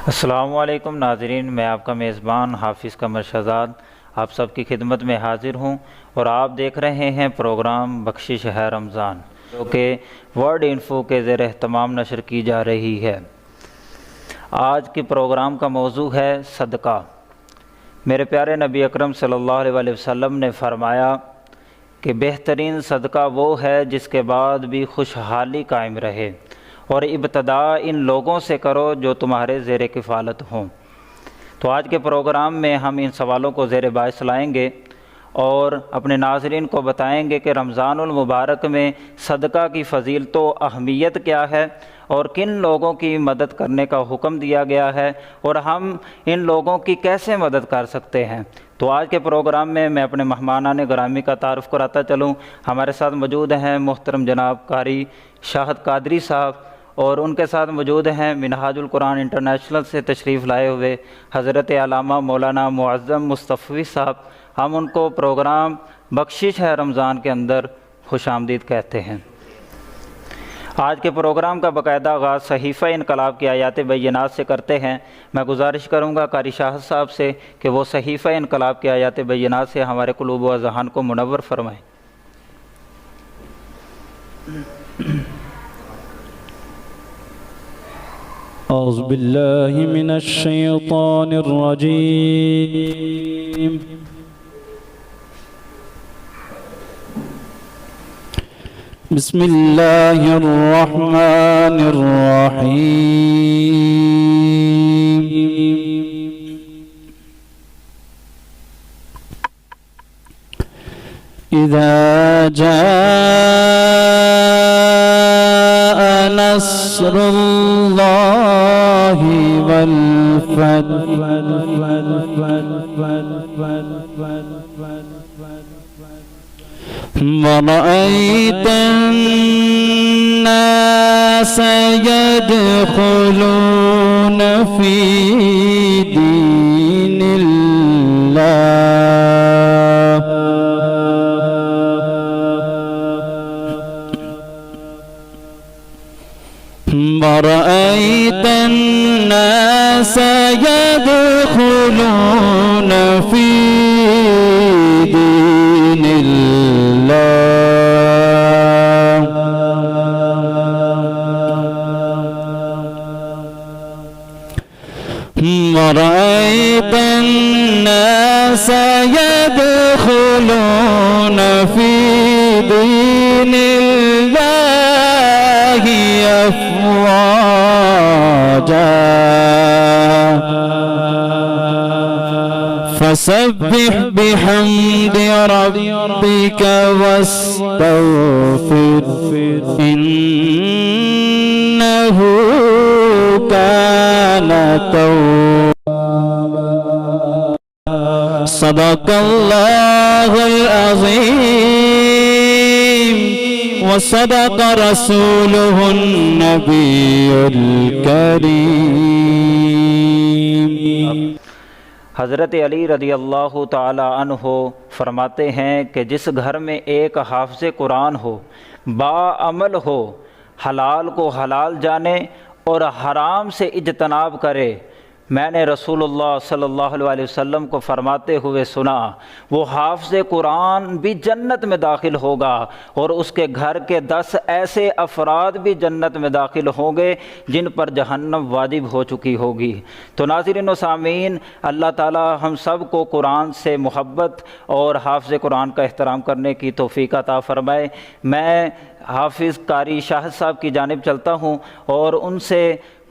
السلام علیکم ناظرین، میں آپ کا میزبان حافظ قمر شہزاد آپ سب کی خدمت میں حاضر ہوں اور آپ دیکھ رہے ہیں پروگرام بخشش ہے رمضان، جو کہ ورلڈ انفو کے زیر اہتمام نشر کی جا رہی ہے۔ آج کے پروگرام کا موضوع ہے صدقہ۔ میرے پیارے نبی اکرم صلی اللہ علیہ وسلم نے فرمایا کہ بہترین صدقہ وہ ہے جس کے بعد بھی خوشحالی قائم رہے، اور ابتدا ان لوگوں سے کرو جو تمہارے زیر کفالت ہوں۔ تو آج کے پروگرام میں ہم ان سوالوں کو زیر بحث لائیں گے اور اپنے ناظرین کو بتائیں گے کہ رمضان المبارک میں صدقہ کی فضیلت و اہمیت کیا ہے، اور کن لوگوں کی مدد کرنے کا حکم دیا گیا ہے، اور ہم ان لوگوں کی کیسے مدد کر سکتے ہیں۔ تو آج کے پروگرام میں اپنے مہمانان گرامی کا تعارف کراتا چلوں۔ ہمارے ساتھ موجود ہیں محترم جناب قاری شاہد قادری صاحب، اور ان کے ساتھ موجود ہیں منہاج القرآن انٹرنیشنل سے تشریف لائے ہوئے حضرت علامہ مولانا معظم مصطفی صاحب۔ ہم ان کو پروگرام بخشش ہے رمضان کے اندر خوش آمدید کہتے ہیں۔ آج کے پروگرام کا باقاعدہ آغاز صحیفہ انقلاب کی آیات بینات سے کرتے ہیں۔ میں گزارش کروں گا قاری شاہد صاحب سے کہ وہ صحیفہ انقلاب کی آیات بینات سے ہمارے قلوب و اذہان کو منور فرمائیں۔ اعوذ باللہ من الشیطان الرجیم۔ بسم اللہ الرحمن الرحیم۔ اذا جاء نصر اللہ والفتح ورأيت الناس يدخلون في دين الله ورأيت الناس يدخلون في دين الله ورأيت الناس يدخلون في دين الله أفواجا فسبح بحمد ربك واستغفر إنه كان توابا صدق الله العظيم وصدق رسوله النبي الكريم۔ حضرت علی رضی اللہ تعالی عنہ فرماتے ہیں کہ جس گھر میں ایک حافظ قرآن ہو، باعمل ہو، حلال کو حلال جانے اور حرام سے اجتناب کرے، میں نے رسول اللہ صلی اللہ علیہ وسلم کو فرماتے ہوئے سنا، وہ حافظ قرآن بھی جنت میں داخل ہوگا، اور اس کے گھر کے 10 ایسے افراد بھی جنت میں داخل ہوں گے جن پر جہنم واجب ہو چکی ہوگی۔ تو ناظرین و سامعین، اللہ تعالی ہم سب کو قرآن سے محبت اور حافظ قرآن کا احترام کرنے کی توفیق عطا فرمائے۔ میں حافظ قاری شاہد صاحب کی جانب چلتا ہوں اور ان سے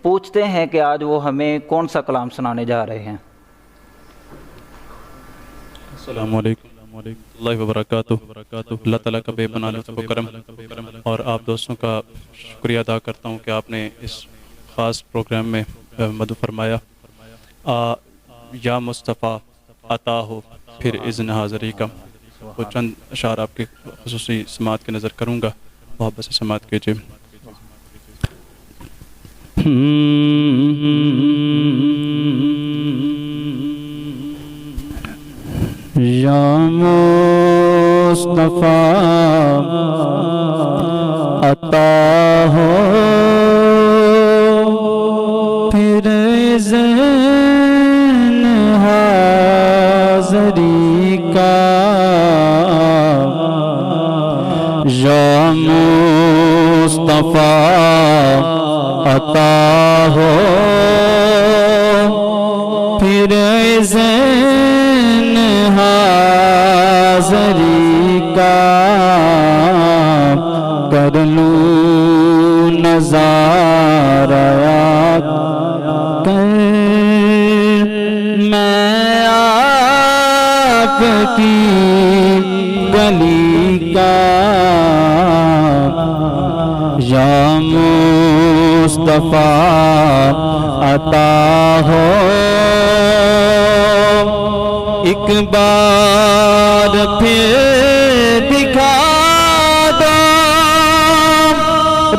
پوچھتے ہیں کہ آج وہ ہمیں کون سا کلام سنانے جا رہے ہیں۔ السلام علیکم اللہ وبرکاتہ۔ اللہ تعالیٰ کا بے پناہ لطف و کرم، اور آپ دوستوں کا شکریہ ادا کرتا ہوں کہ آپ نے اس خاص پروگرام میں مدعو فرمایا۔ یا مصطفیٰ عطا ہو پھر اذن حاضری کا، وہ چند اشعار آپ کے خصوصی سماعت کی نظر کروں گا، محبت سے سماعت کیجیے۔ یا مصطفیٰ عطا ہو پھر یا مصطفیٰ عطا ہو پھر اذن حاضری کا کر لوں نظارہ کر میں آپ کی گلی کا یا مصطفیٰ عطا ہو ایک بار پھر دکھا دو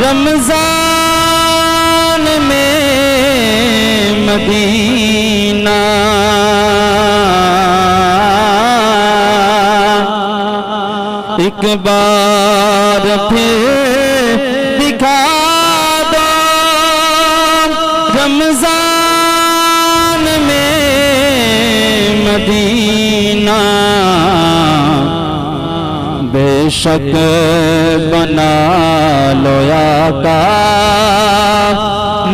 رمضان میں مدینہ ایک بار پھر دکھا دو رمضان میں مدینہ بے شک بنا لو آقا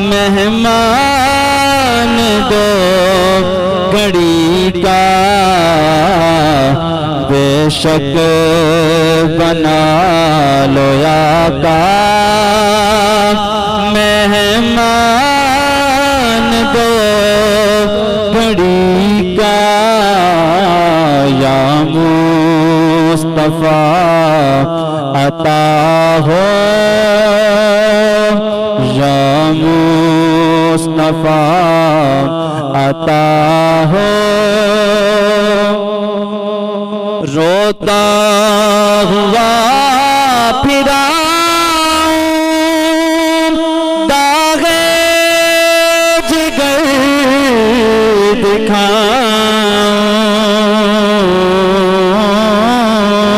مہمان دو گھڑی کا بے شک بنا لو آقا مہمان دو گھڑی کا یا مصطفیٰ عطا ہو یا مصطفیٰ عطا ہو روتا ہوا پھراؤں داغ جگر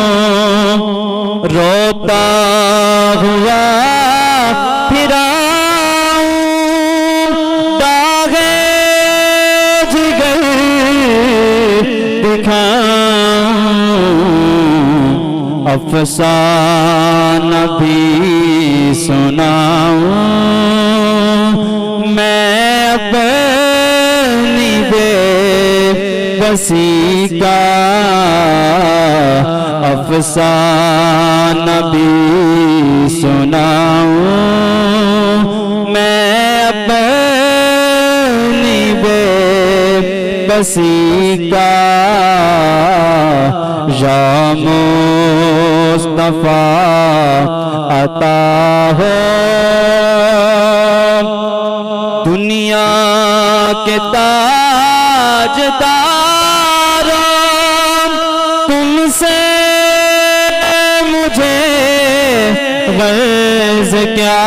دکھاؤں روتا ہوا پھراؤں داغ جگر دکھاؤں افسانہ بھی سناؤں میں اپنی بے بسی کا افسانہ بھی سناؤں میں اپنی بے بسی کا یا مصطفیٰ عطا ہو دنیا کے تاجداروں تم سے مجھے غرض کیا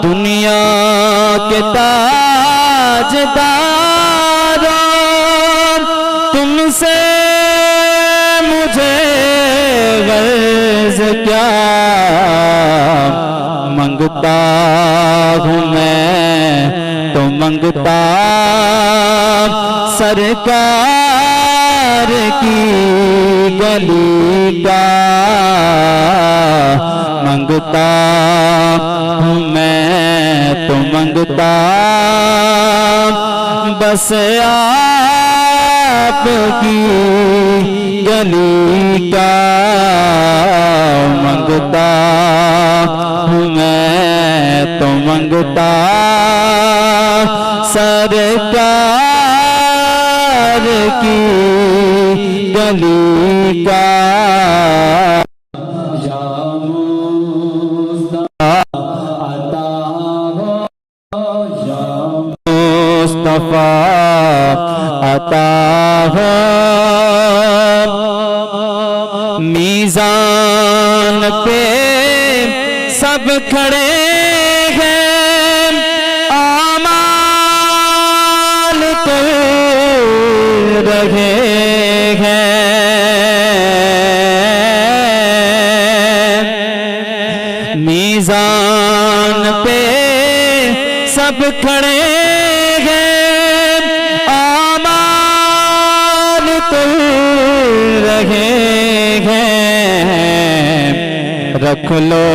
دنیا کے تاجداروں تم سے مجھے غرض کیا منگتا ہوں میں تو منگتا سرکار کی گلی کا منگتا ہوں میں تو منگتا بس آپ کی گلی کا منگتا ہوں میں تو منگتا سرکار کی گلی کا عطا ہو میزان پہ سب کھڑے ہیں اعمال کر رہے ہیں میزان پہ سب کھڑے رکھ لو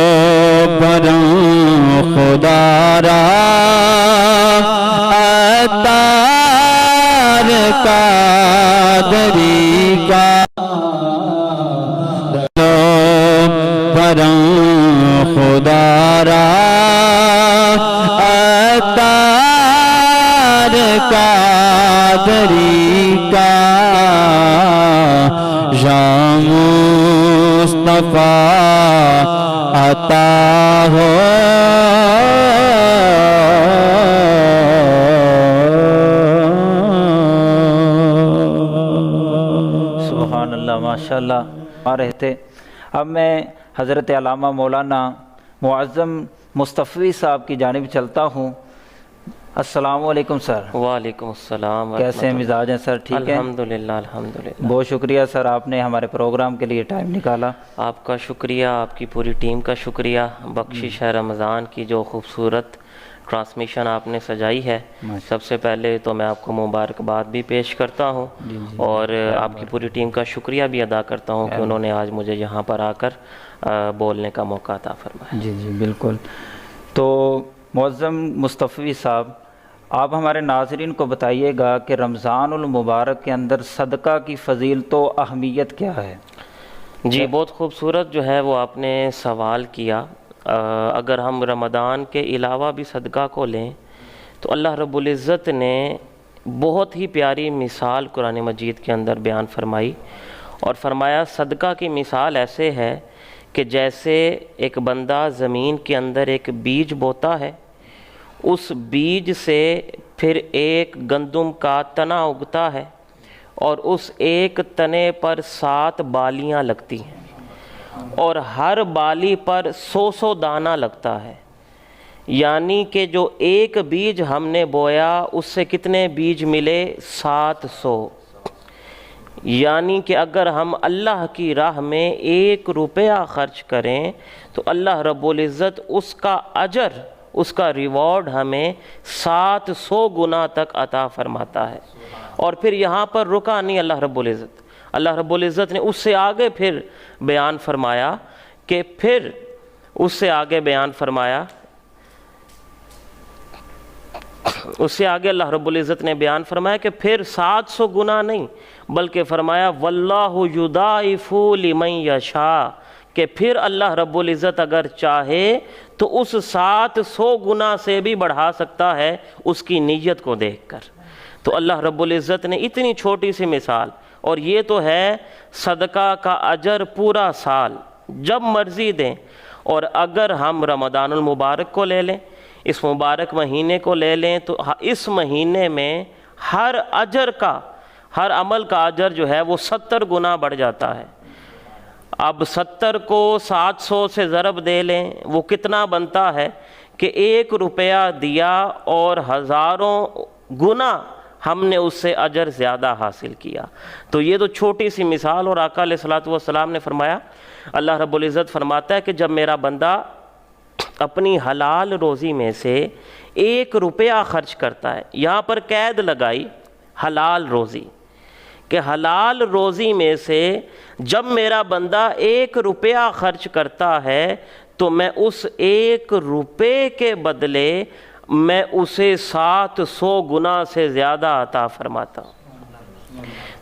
برم خدا را اتار قادری کا رکھ لو برم خدا را اتار قادری کا یا مصطفیٰ عطا ہو سبحان اللہ، ماشاءاللہ آ رہے تھے۔ اب میں حضرت علامہ مولانا معظم مصطفی صاحب کی جانب چلتا ہوں۔ السلام علیکم سر۔ وعلیکم السلام ورحمۃ کیسے مزاج ہیں سر؟ ٹھیک ہے الحمدللہ الحمدللہ۔ بہت شکریہ سر، آپ نے ہمارے پروگرام کے لیے ٹائم نکالا۔ آپ کا شکریہ، آپ کی پوری ٹیم کا شکریہ، بخشش ہے رمضان کی جو خوبصورت ٹرانسمیشن آپ نے سجائی ہے۔ سب سے پہلے تو میں آپ کو مبارکباد بھی پیش کرتا ہوں اور آپ کی پوری ٹیم کا شکریہ بھی ادا کرتا ہوں کہ انہوں نے آج مجھے یہاں پر آ کر بولنے کا موقع عطا فرمایا۔ جی جی بالکل۔ تو معظم مصطفی صاحب، آپ ہمارے ناظرین کو بتائیے گا کہ رمضان المبارک کے اندر صدقہ کی فضیلت و اہمیت کیا ہے؟ جی بہت خوبصورت جو ہے وہ آپ نے سوال کیا۔ اگر ہم رمضان کے علاوہ بھی صدقہ کو لیں تو اللہ رب العزت نے بہت ہی پیاری مثال قرآن مجید کے اندر بیان فرمائی اور فرمایا صدقہ کی مثال ایسے ہے کہ جیسے ایک بندہ زمین کے اندر ایک بیج بوتا ہے، اس بیج سے پھر ایک گندم کا تنا اگتا ہے اور اس ایک تنے پر 7 بالیاں لگتی ہیں اور ہر بالی پر 100 دانہ لگتا ہے، یعنی کہ جو ایک بیج ہم نے بویا اس سے کتنے بیج ملے؟ 700۔ یعنی کہ اگر ہم اللہ کی راہ میں 1 روپیہ خرچ کریں تو اللہ رب العزت اس کا اجر، اس کا ریوارڈ ہمیں 700 گنا تک عطا فرماتا ہے۔ اور پھر یہاں پر رکا نہیں اللہ رب العزت، اللہ رب العزت نے اس سے آگے پھر بیان فرمایا کہ اللہ رب العزت نے بیان فرمایا کہ پھر 700 گنا نہیں بلکہ فرمایا واللہ یضاعف لمن یشاء، کہ پھر اللہ رب العزت اگر چاہے تو اس 700 گنا سے بھی بڑھا سکتا ہے اس کی نیت کو دیکھ کر۔ تو اللہ رب العزت نے اتنی چھوٹی سی مثال، اور یہ تو ہے صدقہ کا اجر پورا سال جب مرضی دیں۔ اور اگر ہم رمضان المبارک کو لے لیں، اس مبارک مہینے کو لے لیں، تو اس مہینے میں ہر عمل کا اجر جو ہے وہ 70 گنا بڑھ جاتا ہے۔ اب 70 کو 700 سے ضرب دے لیں، وہ کتنا بنتا ہے کہ 1 روپیہ دیا اور ہزاروں گنا ہم نے اس سے اجر زیادہ حاصل کیا۔ تو یہ تو چھوٹی سی مثال، اور آقا علیہ الصلوۃ والسلام نے فرمایا، اللہ رب العزت فرماتا ہے کہ جب میرا بندہ اپنی حلال روزی میں سے 1 روپیہ خرچ کرتا ہے، یہاں پر قید لگائی حلال روزی، کہ حلال روزی میں سے جب میرا بندہ 1 روپیہ خرچ کرتا ہے تو میں اس 1 روپے کے بدلے میں اسے 700 گنا سے زیادہ عطا فرماتا ہوں۔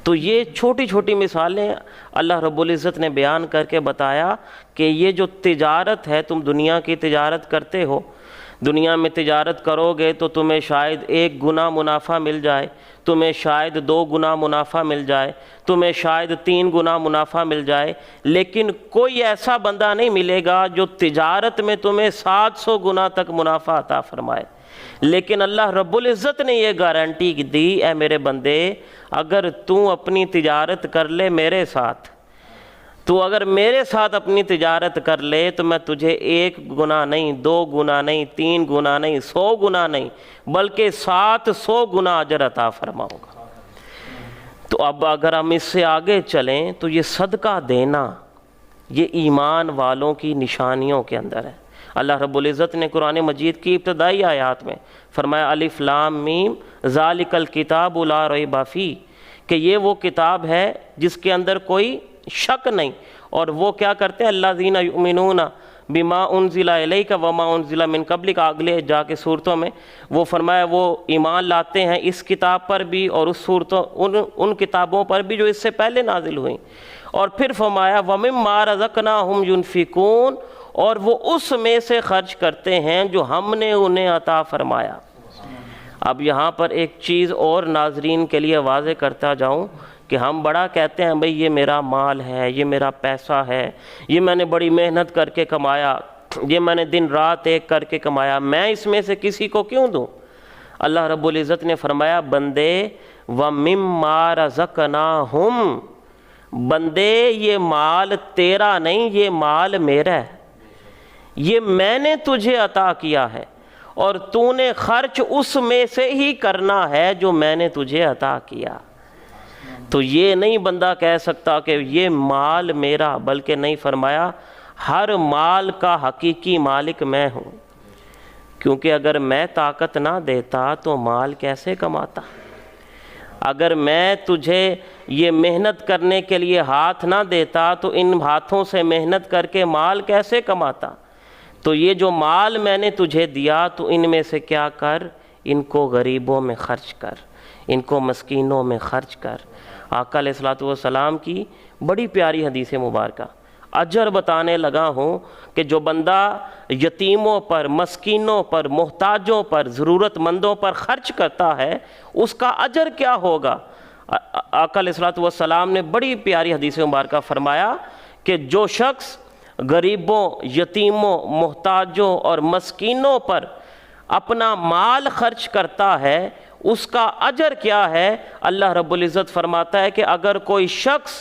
تو یہ چھوٹی چھوٹی مثالیں اللہ رب العزت نے بیان کر کے بتایا کہ یہ جو تجارت ہے، تم دنیا کی تجارت کرتے ہو، دنیا میں تجارت کرو گے تو تمہیں شاید 1 گنا منافع مل جائے، تمہیں شاید 2 گنا منافع مل جائے، تمہیں شاید 3 گنا منافع مل جائے، لیکن کوئی ایسا بندہ نہیں ملے گا جو تجارت میں تمہیں 700 گنا تک منافع عطا فرمائے۔ لیکن اللہ رب العزت نے یہ گارنٹی دی، اے میرے بندے اگر تو اپنی تجارت کر لے میرے ساتھ، تو اگر میرے ساتھ اپنی تجارت کر لے تو میں تجھے 1 گنا نہیں، 2 گنا نہیں، 3 گنا نہیں، 100 گنا نہیں بلکہ 700 گنا اجر عطا فرماؤں گا۔ تو اب اگر ہم اس سے آگے چلیں تو یہ صدقہ دینا یہ ایمان والوں کی نشانیوں کے اندر ہے۔ اللہ رب العزت نے قرآن مجید کی ابتدائی آیات میں فرمایا الف لام میم ذالک الکتاب لا ریب فیہ، کہ یہ وہ کتاب ہے جس کے اندر کوئی شک نہیں، اور وہ کیا کرتے ہیں الذین یؤمنون بما انزل الیک وما انزل من قبلک، اگلے جا کے صورتوں میں وہ فرمایا وہ ایمان لاتے ہیں اس کتاب پر بھی اور اس صورتوں ان کتابوں پر بھی جو اس سے پہلے نازل ہوئیں، اور پھر فرمایا ومما رزقناہم ینفقون، اور وہ اس میں سے خرچ کرتے ہیں جو ہم نے انہیں عطا فرمایا۔ اب یہاں پر ایک چیز اور ناظرین کے لیے واضح کرتا جاؤں کہ ہم بڑا کہتے ہیں بھئی یہ میرا مال ہے، یہ میرا پیسہ ہے، یہ میں نے بڑی محنت کر کے کمایا، یہ میں نے دن رات ایک کر کے کمایا، میں اس میں سے کسی کو کیوں دوں؟ اللہ رب العزت نے فرمایا بندے وَمِمَّا رَزَقْنَاهُمْ، بندے یہ مال تیرا نہیں، یہ مال میرا ہے، یہ میں نے تجھے عطا کیا ہے، اور تو نے خرچ اس میں سے ہی کرنا ہے جو میں نے تجھے عطا کیا۔ تو یہ نہیں بندہ کہہ سکتا کہ یہ مال میرا، بلکہ نہیں، فرمایا ہر مال کا حقیقی مالک میں ہوں، کیونکہ اگر میں طاقت نہ دیتا تو مال کیسے کماتا؟ اگر میں تجھے یہ محنت کرنے کے لیے ہاتھ نہ دیتا تو ان ہاتھوں سے محنت کر کے مال کیسے کماتا؟ تو یہ جو مال میں نے تجھے دیا تو ان میں سے کیا کر، ان کو غریبوں میں خرچ کر، ان کو مسکینوں میں خرچ کر۔ آقا علیہ الصلوۃ والسلام کی بڑی پیاری حدیث مبارکہ، اجر بتانے لگا ہوں کہ جو بندہ یتیموں پر، مسکینوں پر، محتاجوں پر، ضرورت مندوں پر خرچ کرتا ہے اس کا اجر کیا ہوگا۔ آقا علیہ الصلوۃ والسلام نے بڑی پیاری حدیث مبارکہ فرمایا کہ جو شخص غریبوں، یتیموں، محتاجوں اور مسکینوں پر اپنا مال خرچ کرتا ہے اس کا اجر کیا ہے۔ اللہ رب العزت فرماتا ہے کہ اگر کوئی شخص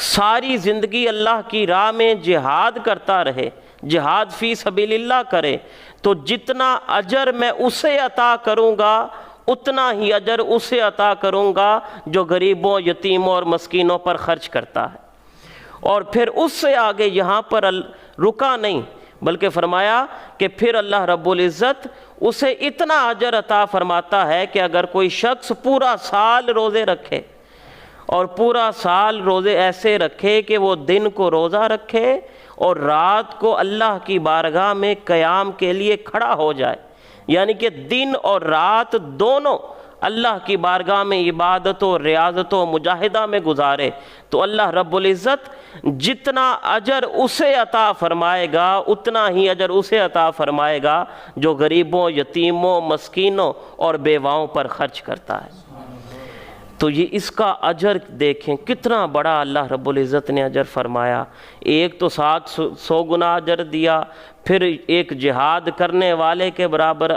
ساری زندگی اللہ کی راہ میں جہاد کرتا رہے، جہاد فی سبیل اللہ کرے، تو جتنا اجر میں اسے عطا کروں گا اتنا ہی اجر اسے عطا کروں گا جو غریبوں، یتیموں اور مسکینوں پر خرچ کرتا ہے۔ اور پھر اس سے آگے یہاں پر رکا نہیں، بلکہ فرمایا کہ پھر اللہ رب العزت اسے اتنا اجر عطا فرماتا ہے کہ اگر کوئی شخص پورا سال روزے رکھے، اور پورا سال روزے ایسے رکھے کہ وہ دن کو روزہ رکھے اور رات کو اللہ کی بارگاہ میں قیام کے لیے کھڑا ہو جائے، یعنی کہ دن اور رات دونوں اللہ کی بارگاہ میں عبادت و ریاضت و مجاہدہ میں گزارے، تو اللہ رب العزت جتنا اجر اسے عطا فرمائے گا اتنا ہی اجر اسے عطا فرمائے گا جو غریبوں، یتیموں، مسکینوں اور بیواؤں پر خرچ کرتا ہے۔ تو یہ اس کا اجر دیکھیں کتنا بڑا اللہ رب العزت نے اجر فرمایا۔ ایک تو 700 گنا اجر دیا، پھر ایک جہاد کرنے والے کے برابر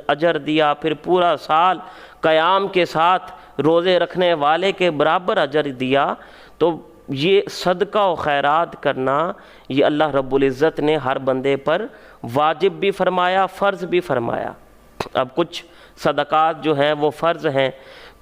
اجر دیا، پھر پورا سال قیام کے ساتھ روزے رکھنے والے کے برابر اجر دیا۔ تو یہ صدقہ و خیرات کرنا یہ اللہ رب العزت نے ہر بندے پر واجب بھی فرمایا، فرض بھی فرمایا۔ اب کچھ صدقات جو ہیں وہ فرض ہیں،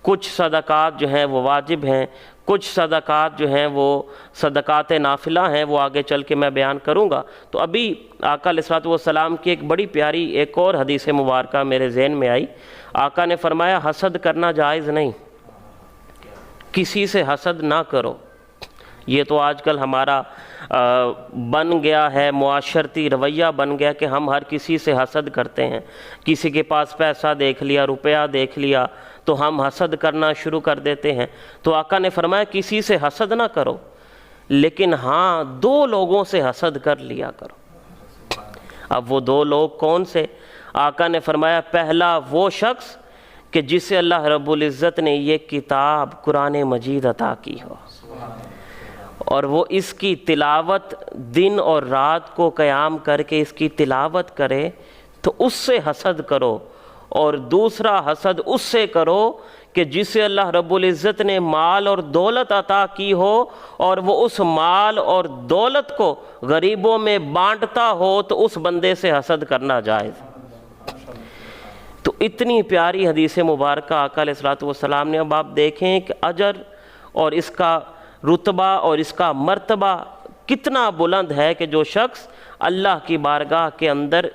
کچھ صدقات جو ہیں وہ واجب ہیں، کچھ صدقات جو ہیں وہ صدقات نافلہ ہیں، وہ آگے چل کے میں بیان کروں گا۔ تو ابھی آقا علیہ الصلوۃ والسلام کی ایک بڑی پیاری ایک اور حدیث مبارکہ میرے ذہن میں آئی۔ آقا نے فرمایا حسد کرنا جائز نہیں، کسی سے حسد نہ کرو۔ یہ تو آج کل ہمارا بن گیا ہے، معاشرتی رویہ بن گیا کہ ہم ہر کسی سے حسد کرتے ہیں۔ کسی کے پاس پیسہ دیکھ لیا، روپیہ دیکھ لیا تو ہم حسد کرنا شروع کر دیتے ہیں۔ تو آقا نے فرمایا کسی سے حسد نہ کرو، لیکن ہاں 2 لوگوں سے حسد کر لیا کرو۔ اب وہ 2 لوگ کون سے؟ آقا نے فرمایا پہلا وہ شخص کہ جسے اللہ رب العزت نے یہ کتاب قرآن مجید عطا کی ہو، اور وہ اس کی تلاوت دن اور رات کو قیام کر کے اس کی تلاوت کرے، تو اس سے حسد کرو۔ اور دوسرا حسد اس سے کرو کہ جسے اللہ رب العزت نے مال اور دولت عطا کی ہو اور وہ اس مال اور دولت کو غریبوں میں بانٹتا ہو، تو اس بندے سے حسد کرنا جائز۔ تو اتنی پیاری حدیث مبارکہ آقا علیہ الصلوۃ والسلام نے۔ اب آپ دیکھیں کہ اجر اور اس کا رتبہ اور اس کا مرتبہ کتنا بلند ہے کہ جو شخص اللہ کی بارگاہ کے اندر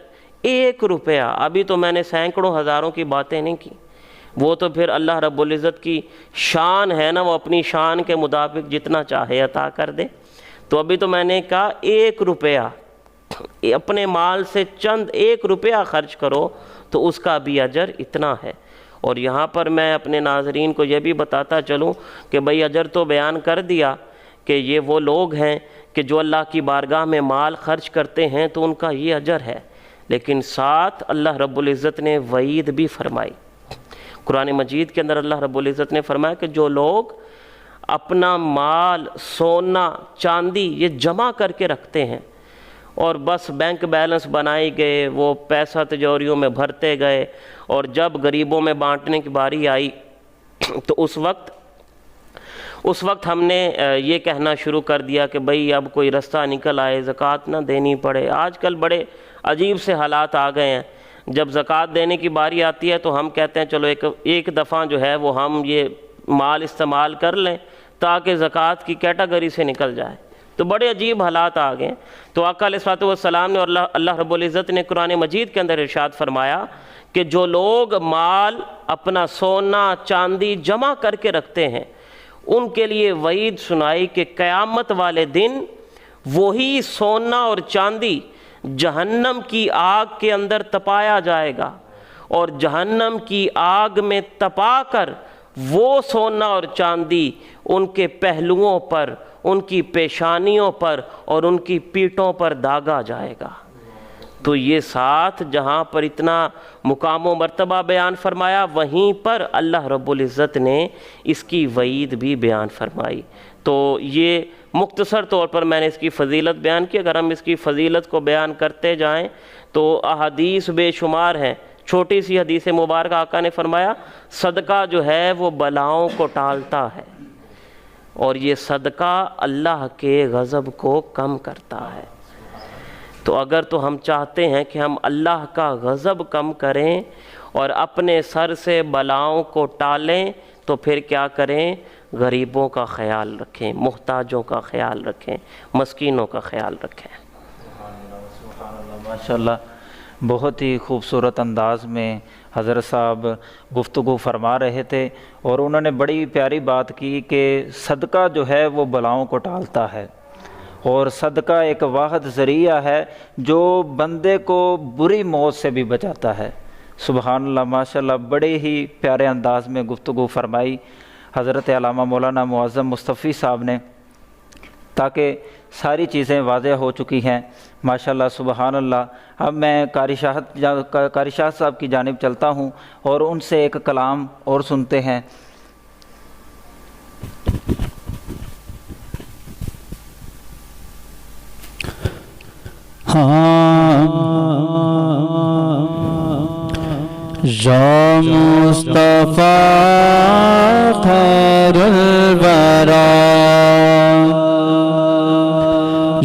1 روپیہ، ابھی تو میں نے سینکڑوں ہزاروں کی باتیں نہیں کی، وہ تو پھر اللہ رب العزت کی شان ہے نا، وہ اپنی شان کے مطابق جتنا چاہے عطا کر دے۔ تو ابھی تو میں نے کہا 1 روپیہ اپنے مال سے چند 1 روپیہ خرچ کرو تو اس کا بھی اجر اتنا ہے۔ اور یہاں پر میں اپنے ناظرین کو یہ بھی بتاتا چلوں کہ بھئی اجر تو بیان کر دیا کہ یہ وہ لوگ ہیں کہ جو اللہ کی بارگاہ میں مال خرچ کرتے ہیں تو ان کا یہ اجر ہے، لیکن ساتھ اللہ رب العزت نے وعید بھی فرمائی۔ قرآن مجید کے اندر اللہ رب العزت نے فرمایا کہ جو لوگ اپنا مال، سونا، چاندی یہ جمع کر کے رکھتے ہیں اور بس بینک بیلنس بنائے گئے، وہ پیسہ تجوریوں میں بھرتے گئے، اور جب غریبوں میں بانٹنے کی باری آئی تو اس وقت ہم نے یہ کہنا شروع کر دیا کہ بھئی اب کوئی رستہ نکل آئے، زکوٰۃ نہ دینی پڑے۔ آج کل بڑے عجیب سے حالات آ گئے ہیں، جب زکوٰۃ دینے کی باری آتی ہے تو ہم کہتے ہیں چلو ایک دفعہ جو ہے وہ ہم یہ مال استعمال کر لیں تاکہ زکوٰۃ کی کیٹیگری سے نکل جائے۔ تو بڑے عجیب حالات آ گئے۔ تو آقا علیہ الصلوۃ والسلام نے اور اللہ رب العزت نے قرآن مجید کے اندر ارشاد فرمایا کہ جو لوگ مال، اپنا سونا، چاندی جمع کر کے رکھتے ہیں ان کے لیے وعید سنائی کہ قیامت والے دن وہی سونا اور چاندی جہنم کی آگ کے اندر تپایا جائے گا، اور جہنم کی آگ میں تپا کر وہ سونا اور چاندی ان کے پہلوؤں پر، ان کی پیشانیوں پر اور ان کی پیٹھوں پر داغا جائے گا۔ تو یہ ساتھ جہاں پر اتنا مقام و مرتبہ بیان فرمایا، وہیں پر اللہ رب العزت نے اس کی وعید بھی بیان فرمائی۔ تو یہ مختصر طور پر میں نے اس کی فضیلت بیان کی۔ اگر ہم اس کی فضیلت کو بیان کرتے جائیں تو احادیث بے شمار ہیں۔ چھوٹی سی حدیث مبارکہ آقا نے فرمایا صدقہ جو ہے وہ بلاؤں کو ٹالتا ہے، اور یہ صدقہ اللہ کے غضب کو کم کرتا ہے۔ تو اگر تو ہم چاہتے ہیں کہ ہم اللہ کا غضب کم کریں اور اپنے سر سے بلاؤں کو ٹالیں تو پھر کیا کریں؟ غریبوں کا خیال رکھیں، محتاجوں کا خیال رکھیں، مسکینوں کا خیال رکھیں۔ ماشاءاللہ، بہت ہی خوبصورت انداز میں حضرت صاحب گفتگو فرما رہے تھے، اور انہوں نے بڑی پیاری بات کی کہ صدقہ جو ہے وہ بلاؤں کو ٹالتا ہے، اور صدقہ ایک واحد ذریعہ ہے جو بندے کو بری موت سے بھی بچاتا ہے۔ سبحان اللہ، ماشاءاللہ، بڑے ہی پیارے انداز میں گفتگو فرمائی حضرت علامہ مولانا معظم مصطفی صاحب نے، تاکہ ساری چیزیں واضح ہو چکی ہیں۔ ماشاءاللہ، سبحان اللہ۔ اب میں قاری شاہ صاحب کی جانب چلتا ہوں اور ان سے ایک کلام اور سنتے ہیں۔ یا مصطفیٰ خیر الورا،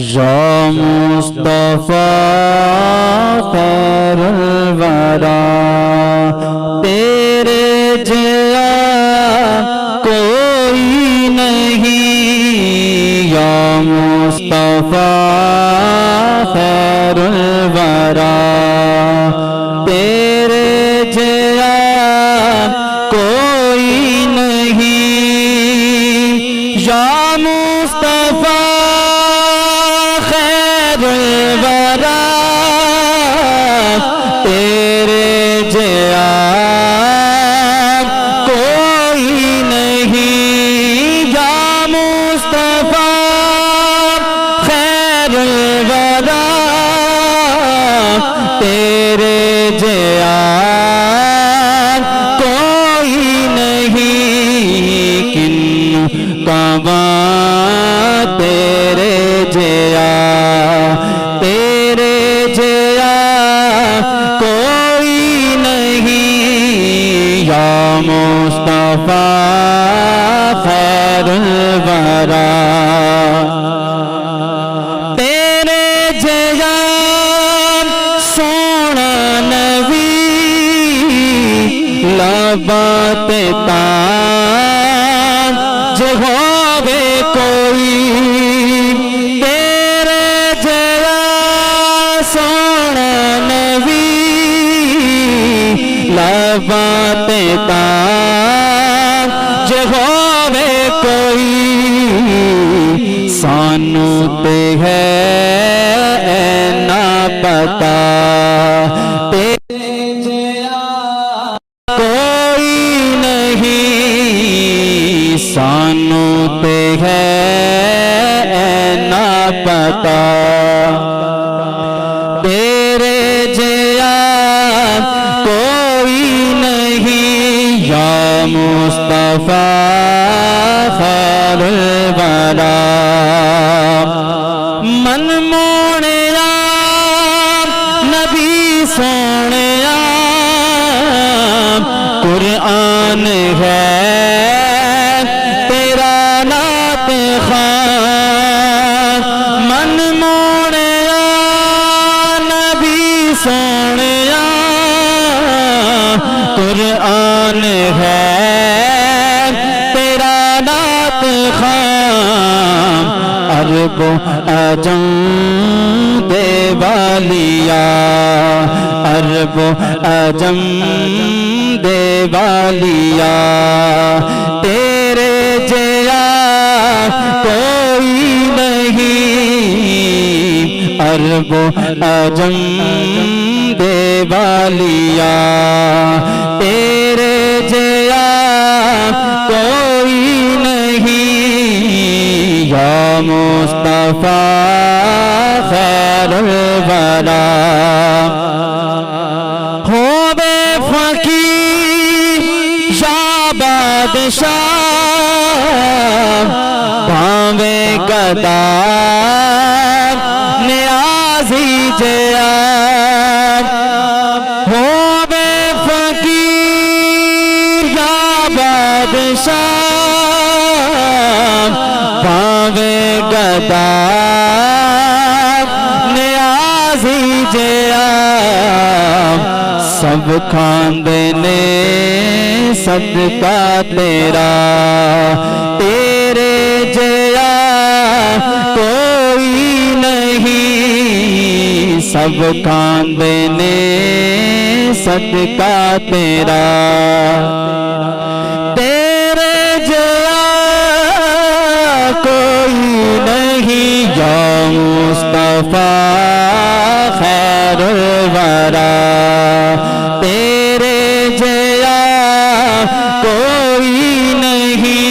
یا مصطفیٰ خیر الورا، تیرے جیا کوئی نہیں، یا مصطفیٰ خیر الورا، تیرے جیا کوئی نہیں، یا مصطفیٰ خیر الورا، تیرے جیا کوئی نہیں، یا مصطفیٰ خیر الورا، تیرے جیا کوئی نہیں، کن کعبہ تیرے جیا، تیرے جیا کوئی نہیں، یا مصطفیٰ خیر الورا، تیرے جیا سونا نبی لبات تاج ہووے کوئی، تیرے جیا سونا نبی لبات محتاج ہووے کوئی سانو تے ہے نہ پتا کوئی نہیں سانو تے ہے نہ پتا تیرے جیا کوئی نہیں یا مصطفیٰ خیر الورا من موڑیا نبی سونیا قرآن ہے تیرا نعت خوان من موڑیا نبی سونیا قرآن ہے تیرا نعت خوان عرب و عجم دے والیا عرب و عجم دے والیا تیرے جیا کوئی نہیں عرب و عجم دے والیا تیرے جیا کوئی نہیں یا مصطفیٰ خیر الورا ہووے فقیر یا بادشاہ بھاوے گدار نیازی جیا ہووے فقیر یا بادشاہ بھاوے گدار نیازی جیا سب کھاندے نے صدقہ تیرا تیرے جیا کوئی نہیں سب کھاندے نے صدقہ تیرا تیرے جیا کوئی نہیں یا مصطفیٰ خیر الورا تیرے جیا کوئی نہیں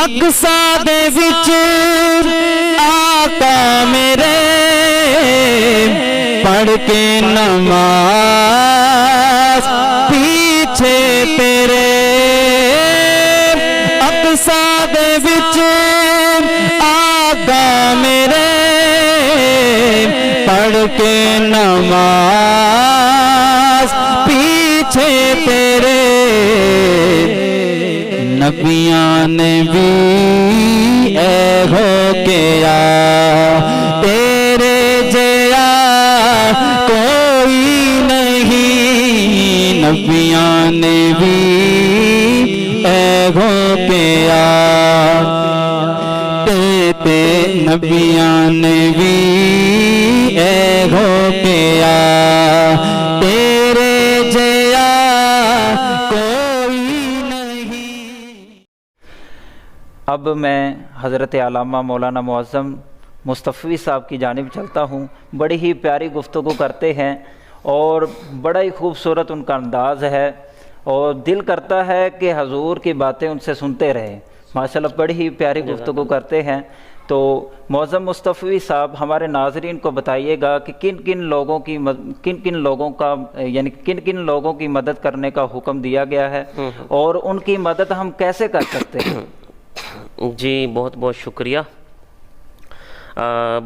اقصا دے وچ آقا میرے پڑھ کے نماز پیچھے تیرے اقصا دے وچ آقا میرے پڑھ کے نماز پیچھے تیرے نبیاں نے بھی اے ہو کیا تیرے جیا کوئی نہیں نبیاں نے بھی اے ہو کیا تے نبیاں نے بھی اے ہو کیا تیرے جیا کوئی نہیں. اب میں حضرت علامہ مولانا معظم مصطفی صاحب کی جانب چلتا ہوں. بڑی ہی پیاری گفتگو کرتے ہیں اور بڑا ہی خوبصورت ان کا انداز ہے اور دل کرتا ہے کہ حضور کی باتیں ان سے سنتے رہیں. ماشاءاللہ بڑی ہی پیاری گفتگو کرتے ہیں. تو معظم مصطفی صاحب ہمارے ناظرین کو بتائیے گا کہ کن کن لوگوں کی مدد کرنے کا حکم دیا گیا ہے اور ان کی مدد ہم کیسے کر سکتے ہیں؟ جی بہت بہت شکریہ.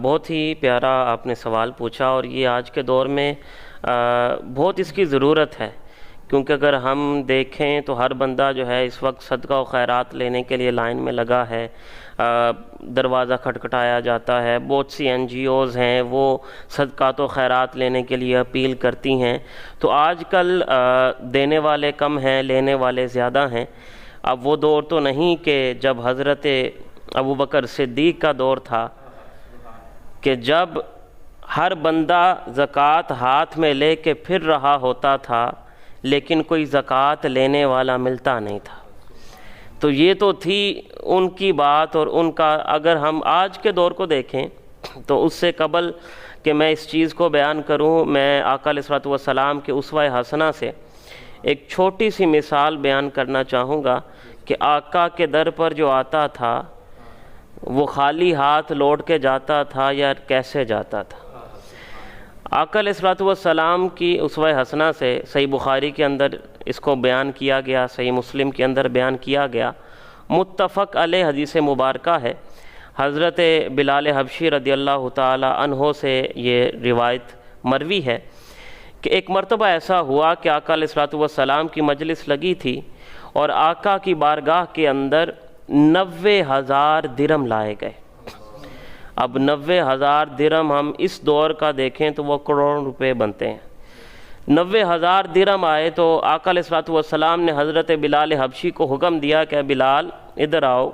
بہت ہی پیارا آپ نے سوال پوچھا اور یہ آج کے دور میں بہت اس کی ضرورت ہے کیونکہ اگر ہم دیکھیں تو ہر بندہ جو ہے اس وقت صدقہ و خیرات لینے کے لیے لائن میں لگا ہے. دروازہ کھٹکھٹایا جاتا ہے. بہت سی NGOs ہیں وہ صدقات و خیرات لینے کے لیے اپیل کرتی ہیں. تو آج کل دینے والے کم ہیں لینے والے زیادہ ہیں. اب وہ دور تو نہیں کہ جب حضرت ابوبکر صدیق کا دور تھا کہ جب ہر بندہ زکوٰۃ ہاتھ میں لے کے پھر رہا ہوتا تھا لیکن کوئی زکوٰۃ لینے والا ملتا نہیں تھا۔ تو یہ تو تھی ان کی بات، اور ان کا اگر ہم آج کے دور کو دیکھیں تو اس سے قبل کہ میں اس چیز کو بیان کروں، میں آقا علیہ الصلوۃ والسلام کے اسوہ حسنہ سے ایک چھوٹی سی مثال بیان کرنا چاہوں گا کہ آقا کے در پر جو آتا تھا وہ خالی ہاتھ لوٹ کے جاتا تھا یا کیسے جاتا تھا۔ آقا علیہ الصلوۃ والسلام کی اسوہ حسنہ سے صحیح بخاری کے اندر اس کو بیان کیا گیا، صحیح مسلم کے اندر بیان کیا گیا، متفق علیہ حدیث مبارکہ ہے۔ حضرت بلال حبشی رضی اللہ تعالی عنہ سے یہ روایت مروی ہے کہ ایک مرتبہ ایسا ہوا کہ آقا علیہ الصلوۃ والسلام کی مجلس لگی تھی اور آقا کی بارگاہ کے اندر 90,000 درہم لائے گئے۔ اب 90,000 درہم ہم اس دور کا دیکھیں تو وہ کروڑ روپے بنتے ہیں۔ 90,000 درہم آئے تو آقا علیہ الصلوۃ والسلام نے حضرت بلال حبشی کو حکم دیا کہ بلال ادھر آؤ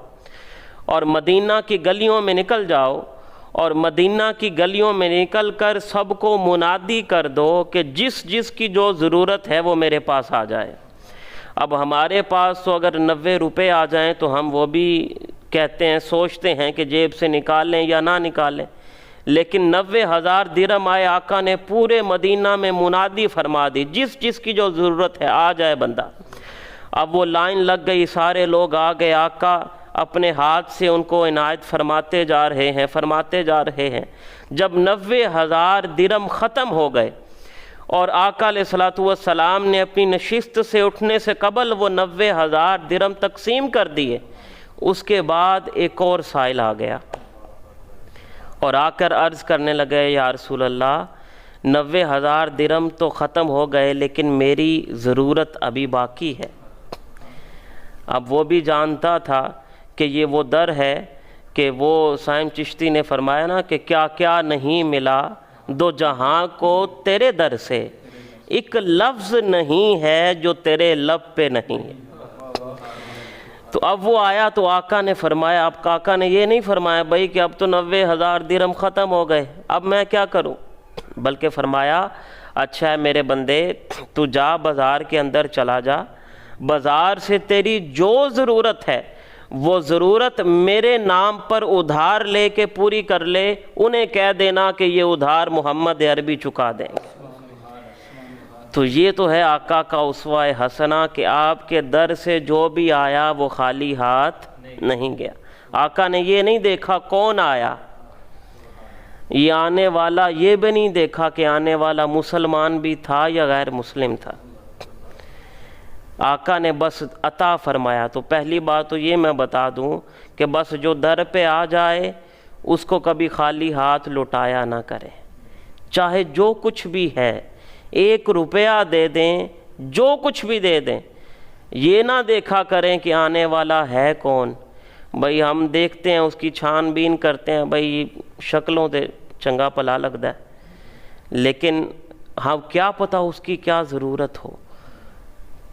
اور مدینہ کی گلیوں میں نکل جاؤ، اور مدینہ کی گلیوں میں نکل کر سب کو منادی کر دو کہ جس جس کی جو ضرورت ہے وہ میرے پاس آ جائے۔ اب ہمارے پاس تو اگر 90 روپے آ جائیں تو ہم وہ بھی کہتے ہیں، سوچتے ہیں کہ جیب سے نکال لیں یا نہ نکالیں، لیکن 90,000 درہم آئے۔ آقا نے پورے مدینہ میں منادی فرما دی، جس جس کی جو ضرورت ہے آ جائے بندہ۔ اب وہ لائن لگ گئی، سارے لوگ آ گئے، آقا اپنے ہاتھ سے ان کو عنایت فرماتے جا رہے ہیں۔ جب 90,000 درہم ختم ہو گئے اور آقا علیہ الصلوۃ والسلام نے اپنی نشست سے اٹھنے سے قبل وہ 90,000 درہم تقسیم کر دیے، اس کے بعد ایک اور سائل آ گیا اور آ کر عرض کرنے لگے، یا رسول اللہ 90,000 درہم تو ختم ہو گئے لیکن میری ضرورت ابھی باقی ہے۔ اب وہ بھی جانتا تھا کہ یہ وہ در ہے کہ وہ سائم چشتی نے فرمایا نا کہ کیا کیا نہیں ملا دو جہاں کو تیرے در سے، ایک لفظ نہیں ہے جو تیرے لب پہ نہیں ہے۔ تو اب وہ آیا تو آقا نے فرمایا، اب آقا نے یہ نہیں فرمایا بھائی کہ اب تو 90,000 درہم ختم ہو گئے، اب میں کیا کروں، بلکہ فرمایا اچھا ہے میرے بندے، تو جا بازار کے اندر چلا جا، بازار سے تیری جو ضرورت ہے وہ ضرورت میرے نام پر ادھار لے کے پوری کر لے، انہیں کہہ دینا کہ یہ ادھار محمد عربی چکا دیں گے۔ تو یہ تو ہے آقا کا اسوہ حسنہ کہ آپ کے در سے جو بھی آیا وہ خالی ہاتھ نہیں گیا۔ آقا نے یہ نہیں دیکھا کون آیا، یہ آنے والا یہ بھی نہیں دیکھا کہ آنے والا مسلمان بھی تھا یا غیر مسلم تھا، آقا نے بس عطا فرمایا۔ تو پہلی بات تو یہ میں بتا دوں کہ بس جو در پہ آ جائے اس کو کبھی خالی ہاتھ لوٹایا نہ کریں، چاہے جو کچھ بھی ہے، 1 روپیہ دے دیں، جو کچھ بھی دے دیں، یہ نہ دیکھا کریں کہ آنے والا ہے کون۔ بھئی ہم دیکھتے ہیں اس کی چھان بین کرتے ہیں، بھئی شکلوں دے چنگا پلا لگتا ہے، لیکن ہم کیا پتہ اس کی کیا ضرورت ہو،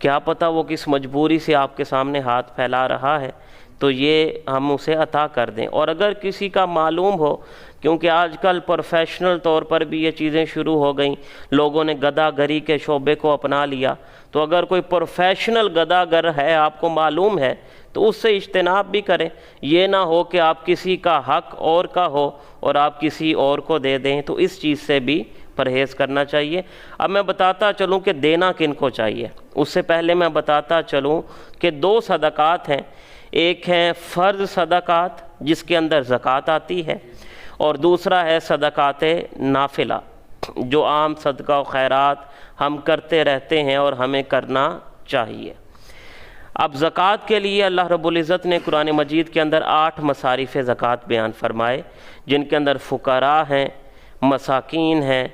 کیا پتہ وہ کس مجبوری سے آپ کے سامنے ہاتھ پھیلا رہا ہے، تو یہ ہم اسے عطا کر دیں۔ اور اگر کسی کا معلوم ہو، کیونکہ آج کل پروفیشنل طور پر بھی یہ چیزیں شروع ہو گئیں، لوگوں نے گدا گری کے شعبے کو اپنا لیا، تو اگر کوئی پروفیشنل گدا گر ہے آپ کو معلوم ہے تو اس سے اجتناب بھی کریں، یہ نہ ہو کہ آپ کسی کا حق اور کا ہو اور آپ کسی اور کو دے دیں، تو اس چیز سے بھی پرہیز کرنا چاہیے۔ اب میں بتاتا چلوں کہ دینا کن کو چاہیے، اس سے پہلے میں بتاتا چلوں کہ 2 صدقات ہیں، ایک ہیں فرض صدقات جس کے اندر زکوٰۃ آتی ہے، اور دوسرا ہے صدقات نافلہ جو عام صدقہ و خیرات ہم کرتے رہتے ہیں اور ہمیں کرنا چاہیے۔ اب زکوٰۃ کے لیے اللہ رب العزت نے قرآن مجید کے اندر 8 مصارف زکوٰۃ بیان فرمائے، جن کے اندر فقراء ہیں، مساکین ہیں،